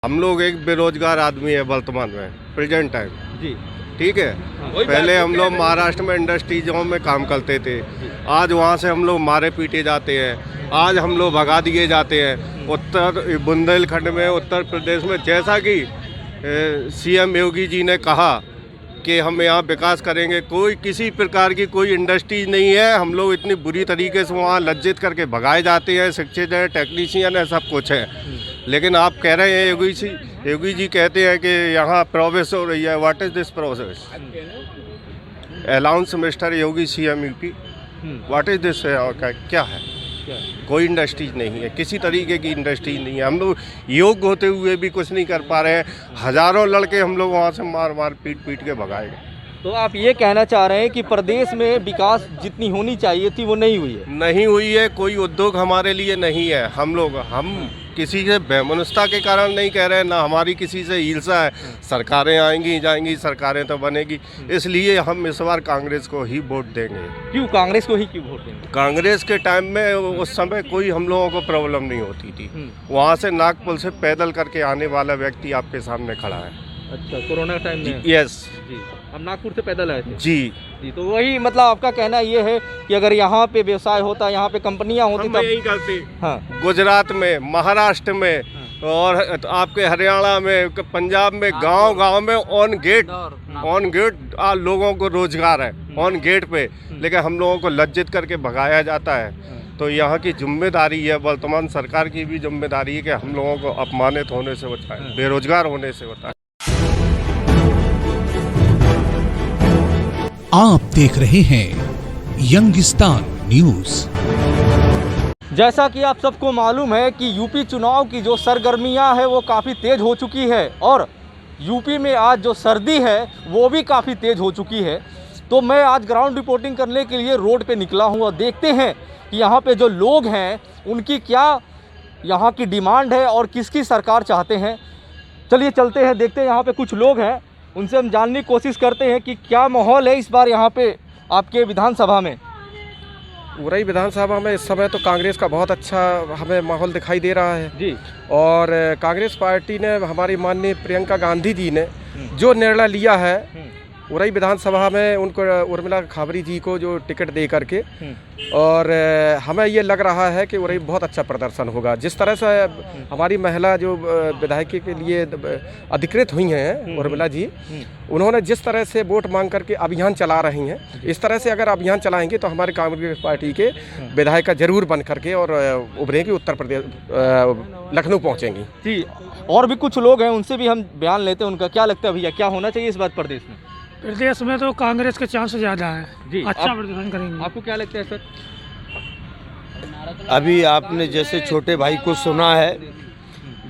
हम लोग एक बेरोजगार आदमी है वर्तमान में, प्रेजेंट टाइम जी। ठीक है। पहले हम लोग महाराष्ट्र में इंडस्ट्रीजों में काम करते थे, आज वहाँ से हम लोग मारे पीटे जाते हैं, आज हम लोग भगा दिए जाते हैं। उत्तर बुंदेलखंड में, उत्तर प्रदेश में, जैसा कि सीएम योगी जी ने कहा कि हम यहाँ विकास करेंगे, कोई किसी प्रकार की कोई इंडस्ट्रीज नहीं है। हम लोग इतनी बुरी तरीके से वहाँ लज्जित करके भगाए जाते हैं, शिक्षित हैं, टेक्नीशियन है, सब कुछ है। लेकिन आप कह रहे हैं योगी जी कहते हैं कि यहाँ प्रोग्रेस हो रही है। What is this process? Announce mister Yogi CM UP, what is this? क्या है? कोई इंडस्ट्रीज नहीं है, किसी तरीके की इंडस्ट्रीज नहीं है। हम लोग योग्य होते हुए भी कुछ नहीं कर पा रहे हैं। हजारों लड़के हम लोग वहाँ से मार पीट के भगाए गए। तो आप ये कहना चाह रहे हैं कि प्रदेश में विकास जितनी होनी चाहिए थी वो नहीं हुई है? नहीं हुई है। कोई उद्योग हमारे लिए नहीं है। हम किसी से बेमनस्ता के कारण नहीं कह रहे हैं, ना हमारी किसी से ईर्ष्या है। सरकारें आएंगी जाएंगी, सरकारें तो बनेगी, इसलिए हम इस बार कांग्रेस को ही वोट देंगे। क्यों कांग्रेस को ही क्यों वोट देंगे? कांग्रेस के टाइम में उस समय कोई हम लोगों को प्रॉब्लम नहीं होती थी। वहाँ से नागपुर से पैदल करके आने वाला व्यक्ति आपके सामने खड़ा है। अच्छा, कोरोना टाइम में? यस जी। हम नागपुर से पैदल आए थे जी। तो वही मतलब आपका कहना ये है कि अगर यहाँ पे व्यवसाय होता, यहाँ पे कंपनियाँ होती हम तब यही करते। हाँ। गुजरात में, महाराष्ट्र में, और आपके हरियाणा में, पंजाब में, गांव में ऑन गेट लोगों को रोजगार है, ऑन गेट पे। लेकिन हम लोगों को लज्जित करके भगाया जाता है। तो यहाँ की जिम्मेदारी है, वर्तमान सरकार की भी जिम्मेदारी है कि हम लोगों को अपमानित होने से बचाएं, बेरोजगार होने से बचाएं। आप देख रहे हैं यंगिस्तान न्यूज। जैसा कि आप सबको मालूम है कि यूपी चुनाव की जो सरगर्मियां है वो काफ़ी तेज़ हो चुकी है और यूपी में आज जो सर्दी है वो भी काफ़ी तेज़ हो चुकी है। तो मैं आज ग्राउंड रिपोर्टिंग करने के लिए रोड पे निकला हूँ और देखते हैं कि यहाँ पे जो लोग हैं उनकी क्या यहाँ की डिमांड है और किसकी सरकार चाहते हैं। चलिए चलते हैं, देखते हैं। यहाँ पे कुछ लोग हैं, उनसे हम जानने की कोशिश करते हैं कि क्या माहौल है इस बार यहाँ पे आपके विधानसभा में। उरई विधानसभा में इस समय तो कांग्रेस का बहुत अच्छा हमें माहौल दिखाई दे रहा है जी। और कांग्रेस पार्टी ने, हमारी माननीय प्रियंका गांधी जी ने जो निर्णय लिया है उरई विधानसभा में, उनको उर्मिला खाबरी जी को जो टिकट दे करके, और हमें ये लग रहा है कि उरई बहुत अच्छा प्रदर्शन होगा। जिस तरह से हमारी महिला जो विधायक के लिए अधिकृत हुई हैं उर्मिला जी, उन्होंने जिस तरह से वोट मांग करके अभियान चला रही हैं, इस तरह से अगर अभियान चलाएंगे तो हमारे कांग्रेस पार्टी के विधायिका जरूर बन करके और उभरेंगी, उत्तर प्रदेश लखनऊ पहुँचेंगी जी। और भी कुछ लोग हैं, उनसे भी हम बयान लेते हैं। उनका क्या लगता है भैया, क्या होना चाहिए इस बार प्रदेश में? प्रदेश में तो कांग्रेस के चांस ज़्यादा है जी। अच्छा प्रदर्शन करेंगे। आपको क्या लगता है सर? अभी आपने जैसे छोटे भाई को सुना है,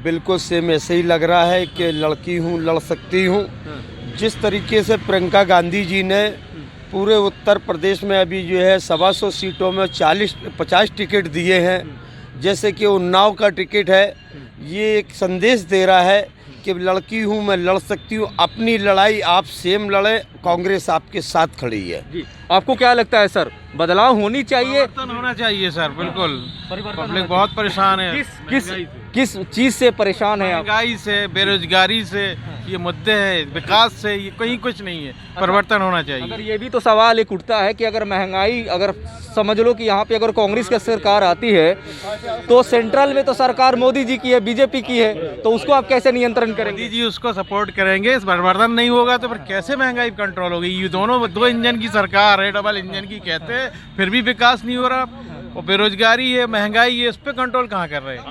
बिल्कुल सेम ऐसे ही लग रहा है कि लड़की हूँ, लड़ सकती हूँ। जिस तरीके से प्रियंका गांधी जी ने पूरे उत्तर प्रदेश में अभी जो है 125 सीटों में 40-50 टिकट दिए हैं, जैसे कि उन्नाव का टिकट है, ये एक संदेश दे रहा है कि लड़की हूँ, मैं लड़ सकती हूँ। अपनी लड़ाई आप सेम लड़े, कांग्रेस आपके साथ खड़ी है जी। आपको क्या लगता है सर, बदलाव होनी चाहिए? परिवर्तन होना चाहिए सर, बिल्कुल। पब्लिक बहुत परेशान है। किस चीज़ से परेशान है आप? महंगाई से, बेरोजगारी से, ये मुद्दे हैं, विकास से, ये कहीं कुछ नहीं है। परिवर्तन होना चाहिए। अगर ये भी तो सवाल एक उठता है कि अगर महंगाई, अगर समझ लो कि यहाँ पे अगर कांग्रेस की सरकार आती है तो सेंट्रल में तो सरकार मोदी जी की है, बीजेपी की है, तो उसको आप कैसे नियंत्रण करेंगे? मोदी जी उसको सपोर्ट करेंगे। इस परिवर्तन नहीं होगा तो फिर कैसे महंगाई कंट्रोल होगी? ये दोनों दो इंजन की सरकार है, डबल इंजन की कहते हैं, फिर भी विकास नहीं हो रहा। और बेरोजगारी है, महंगाई है, इस पे कंट्रोल कहाँ कर रहे हैं?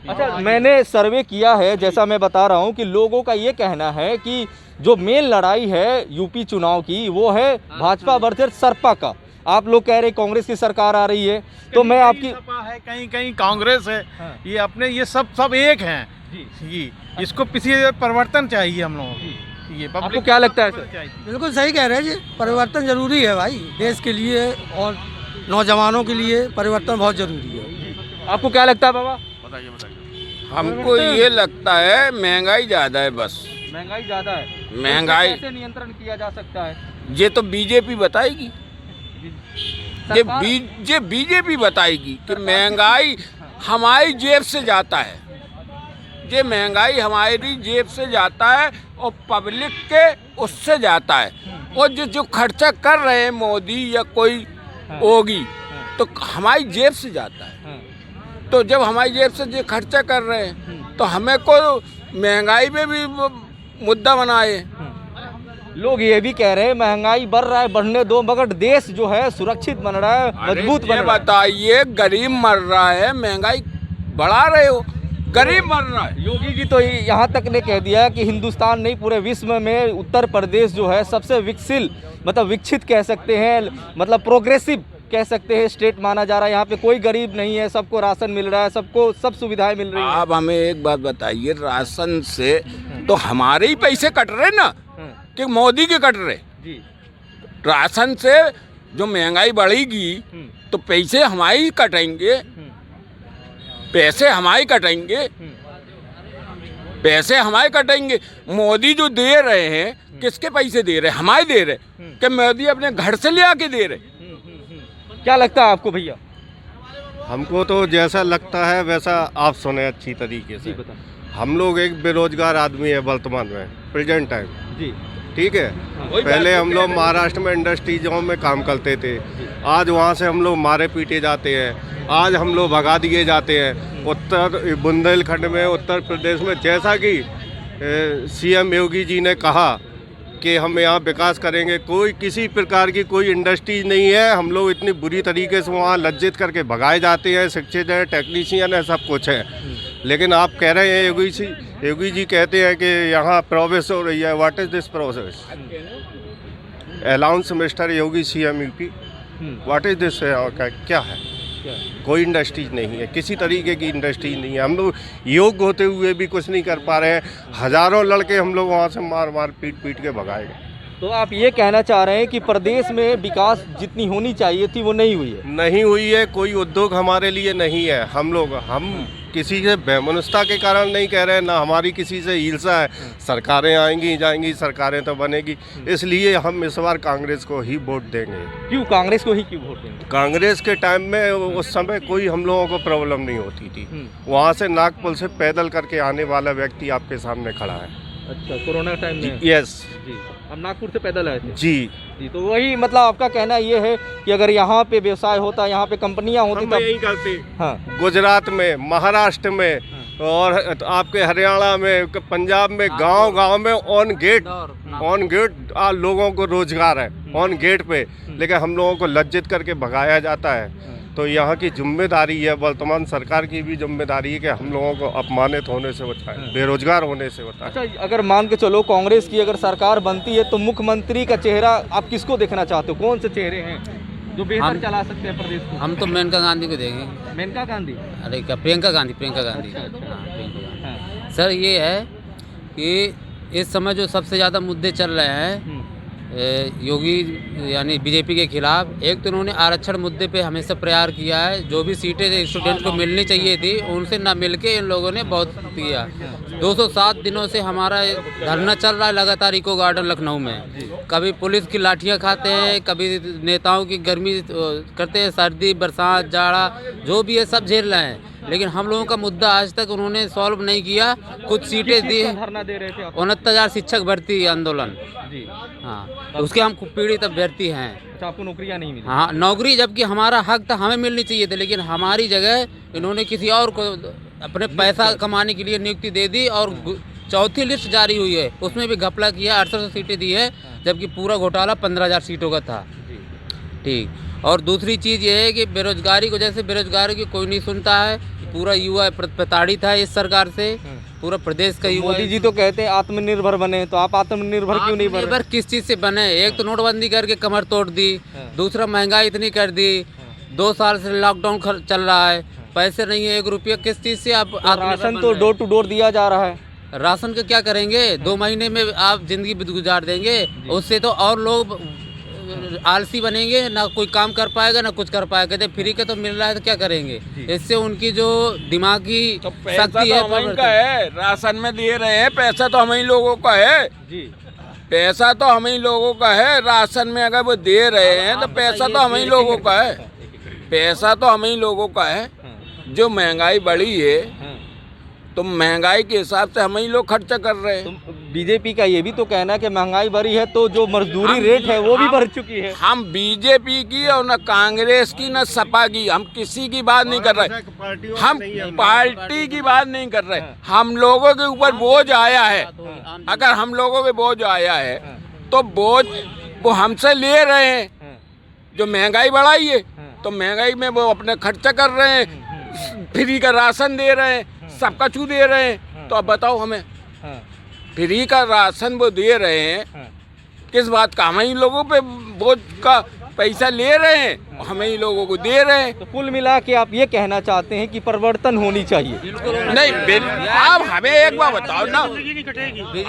अच्छा, मैंने सर्वे किया है, जैसा मैं बता रहा हूँ कि लोगों का ये कहना है कि जो मेन लड़ाई है यूपी चुनाव की वो है भाजपा वर्सेस सपा का। आप लोग कह रहे कांग्रेस की सरकार आ रही है, तो मैं आपकी सपा है, कहीं कहीं कांग्रेस है। ये अपने ये सब एक हैं जी। इसको किसी परिवर्तन चाहिए हम लोगों को। ये आपको क्या लगता है सर? बिल्कुल सही कह रहे हैं जी, परिवर्तन जरूरी है भाई, देश के लिए और नौजवानों के लिए परिवर्तन बहुत जरूरी है। आपको क्या लगता है बाबा? बताइए। हमको ये लगता है महंगाई ज़्यादा है, बस महंगाई ज़्यादा है। महंगाई तो कैसे नियंत्रण किया जा सकता है? ये तो बीजेपी बताएगी, ये बीजेपी बताएगी कि महंगाई हमारी जेब से जाता है। ये महंगाई हमारी जेब से जाता है और पब्लिक के उससे जाता है। और जो खर्चा कर रहे हैं मोदी या कोई होगी तो हमारी जेब से जाता है। तो जब हमारी जेब से जो खर्चा कर रहे हैं तो हमें को महंगाई में भी मुद्दा बनाए। लोग ये भी कह रहे हैं महंगाई बढ़ रहा है, बढ़ने दो, मगर देश जो है सुरक्षित बन रहा है, मजबूत बन रहा है। बताइए, गरीब मर रहा है, महंगाई बढ़ा रहे हो, गरीब मर रहा है। योगी जी तो यहाँ तक ने कह दिया कि हिंदुस्तान नहीं पूरे विश्व में उत्तर प्रदेश जो है सबसे विकसित कह सकते हैं, मतलब प्रोग्रेसिव कह सकते हैं स्टेट माना जा रहा है। यहाँ पे कोई गरीब नहीं है, सबको राशन मिल रहा है, सबको सब सुविधाएं मिल रही है। आप हमें एक बात बताइए, राशन से तो हमारे ही पैसे कट रहे ना कि मोदी के कट रहे? जी। राशन से जो महंगाई बढ़ेगी तो पैसे हमारे ही कटेंगे, पैसे हमारे कटेंगे, पैसे हमारे कटेंगे। मोदी जो दे रहे हैं किसके पैसे दे रहे हैं? हमारे दे रहे कि मोदी अपने घर से ले आके दे रहे? क्या लगता है आपको भैया? हमको तो जैसा लगता है वैसा आप सुने अच्छी तरीके से। हम लोग एक बेरोजगार आदमी है वर्तमान में, प्रेजेंट टाइम। जी। ठीक है, पहले हम लोग महाराष्ट्र में इंडस्ट्रीजों में काम करते थे, आज वहाँ से हम लोग मारे पीटे जाते हैं, आज हम लोग भगा दिए जाते हैं। उत्तर बुंदेलखंड में, उत्तर प्रदेश में, जैसा कि सीएम योगी जी ने कहा कि हम यहाँ विकास करेंगे, कोई किसी प्रकार की कोई इंडस्ट्रीज नहीं है। हम लोग इतनी बुरी तरीके से वहाँ लज्जित करके भगाए जाते हैं, शिक्षित हैं, टेक्नीशियन है, सब कुछ है। लेकिन आप कह रहे हैं योगी जी कहते हैं कि यहाँ प्रोग्रेस हो रही है। What is this process? Allowance mister Yogi CM UP, what is this? क्या है? कोई इंडस्ट्रीज नहीं है, किसी तरीके की इंडस्ट्रीज नहीं है। हम लोग योग्य होते हुए भी कुछ नहीं कर पा रहे हैं। हजारों लड़के हम लोग वहाँ से मार पीट के भगाए गए। तो आप ये कहना चाह रहे हैं कि प्रदेश में विकास जितनी होनी चाहिए थी वो नहीं हुई है? नहीं हुई है, कोई उद्योग हमारे लिए नहीं है। हम किसी से बेमनुष्ठता के कारण नहीं कह रहे हैं, ना हमारी किसी से ईर्ष्या है। सरकारें आएंगी जाएंगी, सरकारें तो बनेगी, इसलिए हम इस बार कांग्रेस को ही वोट देंगे। क्यों कांग्रेस को ही क्यों वोट देंगे? कांग्रेस के टाइम में उस समय कोई हम लोगों को प्रॉब्लम नहीं होती थी। वहाँ से नागपुर से पैदल करके आने वाला व्यक्ति आपके सामने खड़ा है। अच्छा, कोरोना टाइम में? यस जी। हम नागपुर से पैदल आए थे। जी। तो वही मतलब आपका कहना ये है कि अगर यहाँ पे व्यवसाय होता, यहाँ पे कंपनियाँ होती हम यही करते। हाँ। गुजरात में, महाराष्ट्र में, और आपके हरियाणा में, पंजाब में, गांव में ऑन गेट लोगों को रोजगार है, ऑन गेट पे। लेकिन हम लोगों को लज्जित करके भगाया जाता है। तो यहाँ की जिम्मेदारी है, वर्तमान सरकार की भी जिम्मेदारी है कि हम लोगों को अपमानित होने से बचाएं, बेरोजगार होने से बचाएं। अच्छा, अगर मान के चलो कांग्रेस की अगर सरकार बनती है तो मुख्यमंत्री का चेहरा आप किसको देखना चाहते हो? कौन से चेहरे हैं जो बेहतर चला सकते हैं प्रदेश को? हम तो मेनका गांधी को देंगे। मेनका गांधी? अरे क्या, प्रियंका गांधी। अच्छा। हाँ, प्रियंका गांधी। सर ये है कि इस समय जो सबसे ज़्यादा मुद्दे चल रहे हैं योगी यानी बीजेपी के खिलाफ, एक तो उन्होंने आरक्षण मुद्दे पे हमेशा प्रयास किया है। जो भी सीटें स्टूडेंट को मिलनी चाहिए थी उनसे ना मिलके इन लोगों ने बहुत किया। 207 दिनों से हमारा धरना चल रहा है लगातार इको गार्डन लखनऊ में। कभी पुलिस की लाठियां खाते हैं, कभी नेताओं की गर्मी करते हैं, सर्दी बरसात जाड़ा जो भी है सब झेल रहे हैं। लेकिन हम लोगों का मुद्दा आज तक उन्होंने सॉल्व नहीं किया। कुछ सीटें दी, धरना दे रहे थे 69,000 शिक्षक भर्ती आंदोलन। जी। हाँ, उसके हम पीड़ित अभ्यर्थी हैं। अच्छा, आपको नौकरियां नहीं मिली? हाँ, नौकरी जबकि हमारा हक था, हमें मिलनी चाहिए थी, लेकिन हमारी जगह इन्होंने किसी और को अपने पैसा कमाने के लिए नियुक्ति दे दी। और चौथी लिस्ट जारी हुई है, उसमें भी घपला किया, 800 सीटें दी है, जबकि पूरा घोटाला 15,000 सीटों का था। ठीक। और दूसरी चीज़ ये है कि बेरोजगारी को, जैसे बेरोजगारी की कोई नहीं सुनता है, पूरा युवा प्रताड़ित है इस सरकार से, पूरा प्रदेश का युवा। मोदी जी तो कहते हैं आत्मनिर्भर बने, तो आप आत्मनिर्भर क्यों नहीं बने? आत्मनिर्भर किस चीज़ से बने? एक तो नोटबंदी करके कमर तोड़ दी, दूसरा महंगाई इतनी कर दी, 2 साल से लॉकडाउन चल रहा है, पैसे नहीं है 1 रुपया, किस चीज़ से आप? राशन तो डोर टू डोर दिया जा रहा है। राशन का क्या करेंगे? 2 महीने में आप जिंदगी गुजार देंगे, उससे तो और लोग आलसी बनेंगे, ना कोई काम कर पाएगा ना कुछ कर पाएगा। कहते फ्री का तो मिल रहा है तो क्या करेंगे? इससे उनकी जो दिमागी शक्ति है, हम ही का है, राशन में दे रहे हैं, पैसा तो हम ही लोगों का है जी। पैसा तो हम ही लोगों का है, राशन में अगर वो दे रहे हैं तो पैसा तो हम ही लोगों का है, पैसा तो हम ही लोगों का है। जो महंगाई बढ़ी है तो महंगाई के हिसाब से हम ही लोग खर्चा कर रहे हैं। तो बीजेपी का ये भी तो कहना है कि महंगाई बढ़ी है तो जो मजदूरी रेट है वो भी बढ़ चुकी है। हम बीजेपी की और न कांग्रेस की न सपा की, हम किसी की बात नहीं कर रहे, हम पार्टी की बात नहीं कर रहे। हम लोगों के ऊपर बोझ आया है, अगर हम लोगों के बोझ आया है तो बोझ वो हमसे ले रहे हैं। जो महंगाई बढ़ाई है तो महंगाई में वो अपने खर्चा कर रहे हैं, फ्री का राशन दे रहे हैं, सबका चू दे रहे हैं। तो अब बताओ हमें, फ्री का राशन वो दे रहे हैं किस बात का? हम ही लोगों पे बोझ का पैसा ले रहे हैं, हमें ही लोगों को दे रहे हैं। तो कुल मिला के आप ये कहना चाहते हैं कि परिवर्तन होनी चाहिए? नहीं, आप हमें एक बार बताओ ना,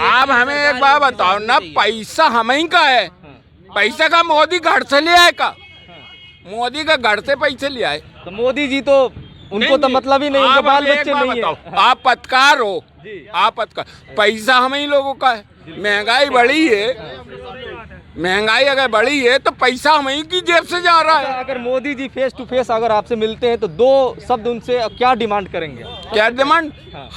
आप हमें एक बार बताओ ना, पैसा हम ही का है? पैसा का मोदी घर से ले आए का? मोदी का घर से पैसे ले आए? तो मोदी जी तो उनको तो मतलब ही नहीं, उनके बाल बच्चे नहीं है। आप पत्रकार हो, आप पत्रकार, पैसा हम ही लोगों का है। महंगाई बढ़ी है, महंगाई अगर बढ़ी है तो पैसा हम ही की जेब से जा रहा है। अगर Modi ji face to face अगर आपसे मिलते हैं तो दो शब्द उनसे क्या डिमांड करेंगे? क्या डिमांड?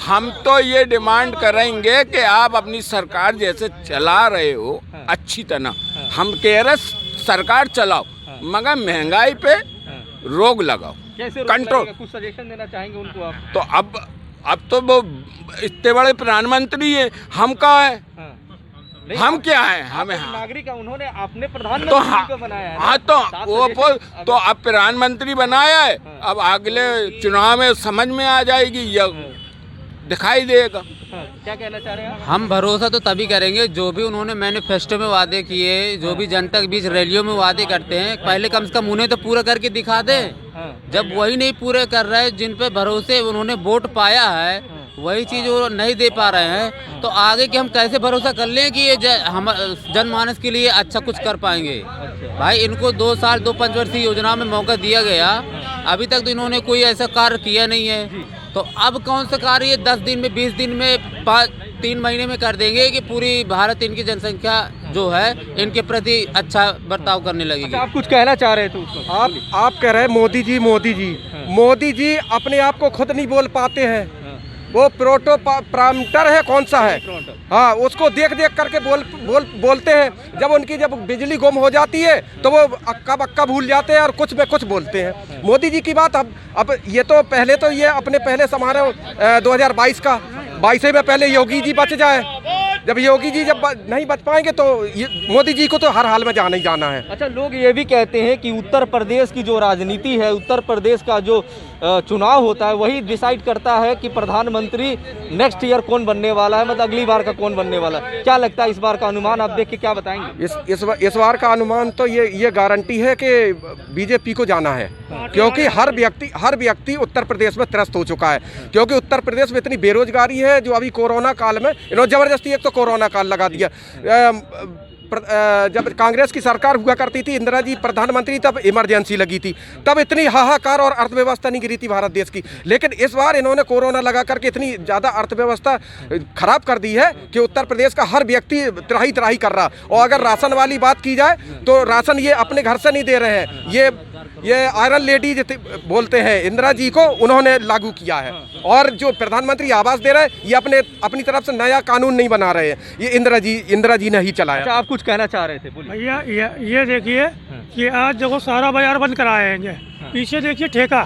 हम तो ये डिमांड करेंगे कि आप अपनी सरकार जैसे चला रहे हो अच्छी तरह, हम कह रहे सरकार चलाओ मगर महंगाई पे रोक लगाओ, कैसे कंट्रोल। कुछ सजेशन देना चाहेंगे उनको आप? तो अब तो वो इतने बड़े प्रधानमंत्री है, हम क्या है? हम क्या है? हमें नागरिक है, उन्होंने अपने तो प्रधानमंत्री को बनाया है। हाँ तो वो तो अब प्रधानमंत्री बनाया है, अब अगले चुनाव में समझ में आ जाएगी या दिखाई देगा। क्या कहना चाह रहे हैं आप? हम भरोसा तो तभी करेंगे जो भी उन्होंने मैनिफेस्टो में वादे किए, जो भी जनता के बीच रैलियों में वादे करते हैं, पहले कम से कम उन्हें तो पूरा करके दिखा दें। जब वही नहीं पूरे कर रहे हैं, जिन पे भरोसे उन्होंने वोट पाया है वही चीज़ वो नहीं दे पा रहे हैं, तो आगे के हम कैसे भरोसा कर लें कि ये हम जनमानस के लिए अच्छा कुछ कर पाएंगे? भाई इनको 2 साल 2 पंचवर्षीय योजना में मौका दिया गया, अभी तक तो इन्होंने कोई ऐसा कार्य किया नहीं है। तो अब कौन सा कार्य ये 10 दिन में, 20 दिन में, 3 महीने में कर देंगे कि पूरी भारत इनकी जनसंख्या जो है इनके प्रति अच्छा बर्ताव करने लगेगी? अच्छा, आप कुछ कहना चाह रहे थे उसको? आप कह रहे हैं मोदी जी मोदी जी अपने आप को खुद नहीं बोल पाते हैं। वो प्रोटोप्राम्प्टर है, कौन सा है? हाँ, उसको देख करके बोलते हैं। जब बिजली गुम हो जाती है तो वो अक्का बक्का भूल जाते हैं और कुछ में कुछ बोलते हैं। मोदी जी की बात अब ये तो पहले तो ये अपने पहले समारोह 2022 का 22 में पहले योगी जी बच जाए। जब योगी जी जब नहीं बच पाएंगे तो मोदी जी को तो हर हाल में जाना ही जाना है। अच्छा, लोग ये भी कहते हैं कि उत्तर प्रदेश की जो राजनीति है, उत्तर प्रदेश का जो चुनाव होता है वही डिसाइड करता है कि प्रधानमंत्री नेक्स्ट ईयर कौन बनने वाला है, मतलब अगली बार का कौन बनने वाला है। क्या लगता है इस बार का अनुमान आप देख के क्या बताएंगे? इस बार का अनुमान तो ये गारंटी है कि बीजेपी को जाना है, क्योंकि हर व्यक्ति उत्तर प्रदेश में त्रस्त हो चुका है। क्योंकि उत्तर प्रदेश में इतनी बेरोजगारी है, जो अभी कोरोना काल में इन्होंने जबरदस्ती एक तो कोरोना काल लगा दिया। जब कांग्रेस की सरकार हुआ करती थी, इंदिरा जी प्रधानमंत्री, तब इमरजेंसी लगी थी, तब इतनी हाहाकार और अर्थव्यवस्था नहीं गिरी थी भारत देश की। लेकिन इस बार इन्होंने कोरोना लगा करके इतनी ज़्यादा अर्थव्यवस्था खराब कर दी है कि उत्तर प्रदेश का हर व्यक्ति त्राही कर रहा। और अगर राशन वाली बात की जाए तो राशन ये अपने घर से नहीं दे रहे हैं, ये आयरन लेडी बोलते हैं इंदिरा जी को, उन्होंने लागू किया है। और जो प्रधानमंत्री आवास दे रहे हैं, ये अपनी तरफ से नया कानून नहीं बना रहे हैं, ये इंदिरा जी ने ही चलाया। अच्छा, आप कुछ कहना चाह रहे थे? भैया ये देखिए कि आज देखो सारा बाजार बंद कराए हैं। पीछे देखिए ठेका,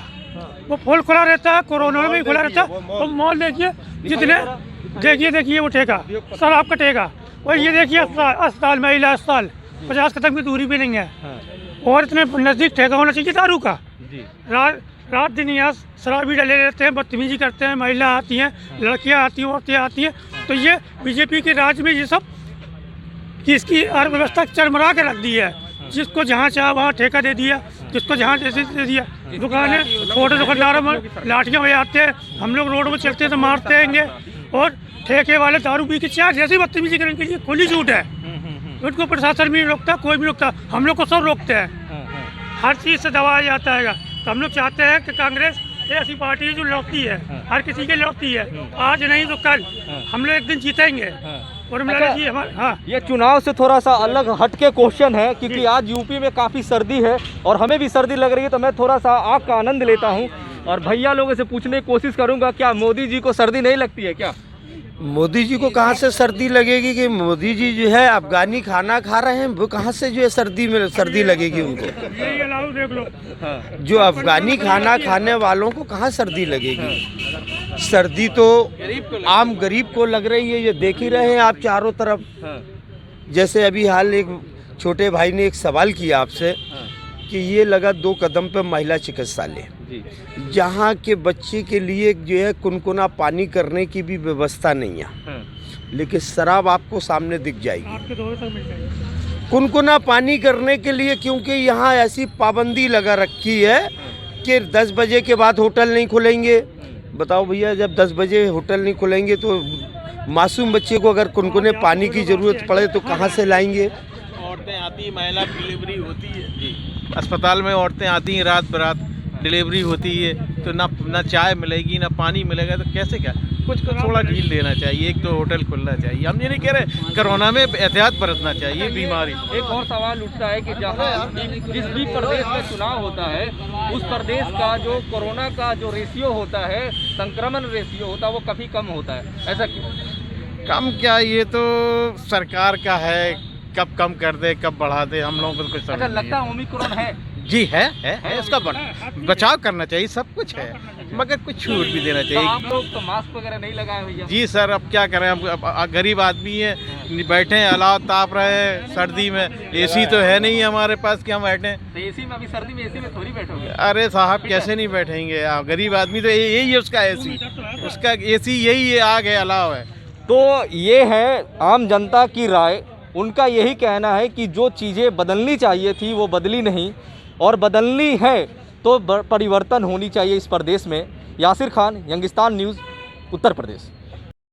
वो फुल खुला रहता है, कोरोना में भी खुला रहता है। और मॉल देखिए जितने देखिए वो ठेका शराब का ठेका, और ये देखिए अस्पताल, महिला अस्पताल 50 कदम की दूरी पे नहीं है। और इतने नज़दीक ठेका होना चाहिए दारू का। रात दिन यहाँ शराबी डले रहते हैं, बदतमीजी करते हैं, महिला आती हैं, लड़कियाँ आती हैं, औरतें आती हैं। तो ये बीजेपी के राज में ये सब कि इसकी अर्थव्यवस्था चरमरा के रख दी है। जिसको जहाँ चाहा वहाँ ठेका दे दिया, जिसको जहाँ जैसे दे दिया। दुकानें, छोटे दुकानदारों में लाठियाँ बजाते हैं, हम लोग रोड में चलते हैं तो मारते हैंगे। और ठेके वाले दारू पी के चार जैसी बदतमीजी करने के लिए खुली छूट है। उनको प्रशासन भी नहीं रोकता, कोई भी रोकता, हम लोग को सब रोकते हैं। हर चीज़ से दबाया जाता है। तो हम लोग चाहते हैं कि कांग्रेस ऐसी पार्टी है जो लौटती है, हर किसी के लौटती है। आज नहीं तो कल हम लोग एक दिन जीतेंगे। और ये चुनाव से थोड़ा सा अलग हटके क्वेश्चन है, क्योंकि आज यूपी में काफ़ी सर्दी है और हमें भी सर्दी लग रही है, तो मैं थोड़ा सा आग का आनंद लेता हूँ। और भैया लोगों से पूछने की कोशिश करूंगा, क्या मोदी जी को सर्दी नहीं लगती है क्या? मोदी जी को कहाँ से सर्दी लगेगी कि मोदी जी जो है अफगानी खाना खा रहे हैं, वो कहाँ से जो है सर्दी लगेगी उनको? यही अलाउ देख लो। जो अफगानी खाना खाने वालों को कहाँ सर्दी लगेगी? सर्दी तो आम गरीब को लग रही है, ये देख ही रहे हैं आप चारों तरफ। जैसे अभी हाल एक छोटे भाई ने एक सवाल किया आपसे कि ये लगा 2 कदम पे महिला चिकित्सालय, जहाँ के बच्चे के लिए जो है कुनकुना पानी करने की भी व्यवस्था नहीं है, लेकिन शराब आपको सामने दिख जाएगी आपके दौर तक मिल जाएगी कुनकुना पानी करने के लिए, क्योंकि यहाँ ऐसी पाबंदी लगा रखी है कि 10 बजे के बाद होटल नहीं खुलेंगे। बताओ भैया, जब 10 बजे होटल नहीं खुलेंगे तो मासूम बच्चे को अगर कुनकुने पानी की ज़रूरत पड़े तो कहाँ से लाएंगे? औरतें आती हैं, महिला डिलीवरी होती है जी, अस्पताल में औरतें आती हैं, रात बरात डिलीवरी होती है, तो ना चाय मिलेगी ना पानी मिलेगा, तो कैसे क्या? कुछ थोड़ा ढील देना चाहिए, 1-2 होटल खुलना चाहिए। हम ये नहीं कह रहे, कोरोना में एहतियात बरतना चाहिए बीमारी। एक और सवाल उठता है कि जहाँ जिस भी प्रदेश में चुनाव होता है, उस प्रदेश का जो कोरोना का जो रेशियो होता है, संक्रमण रेशियो होता है, वो काफ़ी कम होता है, ऐसा क्यों? कम क्या, ये तो सरकार का है, कब कम कर दे कब बढ़ा दे, हम लोगों को कुछ समझ अच्छा, नहीं लगता है ओमिक्रॉन है? जी है, उसका बचाव करना चाहिए, सब कुछ है, मगर कुछ छूट भी देना तो चाहिए। आप लोग तो मास्क वगैरह नहीं लगाए भैया? जी सर, अब क्या करें, हम गरीब आदमी हैं, बैठे हैं, अलाव ताप रहे हैं सर्दी में, एसी तो है नहीं हमारे पास कि हम बैठे। तो एसी में, अभी सर्दी में एसी में थोड़ी बैठोगे? अरे साहब, कैसे नहीं बैठेंगे, गरीब आदमी तो यही है उसका एसी, उसका एसी यही है, आग है, अलाव है। तो ये है आम जनता की राय। उनका यही कहना है कि जो चीज़ें बदलनी चाहिए थी वो बदली नहीं, और बदलनी है तो परिवर्तन होनी चाहिए इस प्रदेश में। यासिर खान, यंगिस्तान न्यूज़, उत्तर प्रदेश।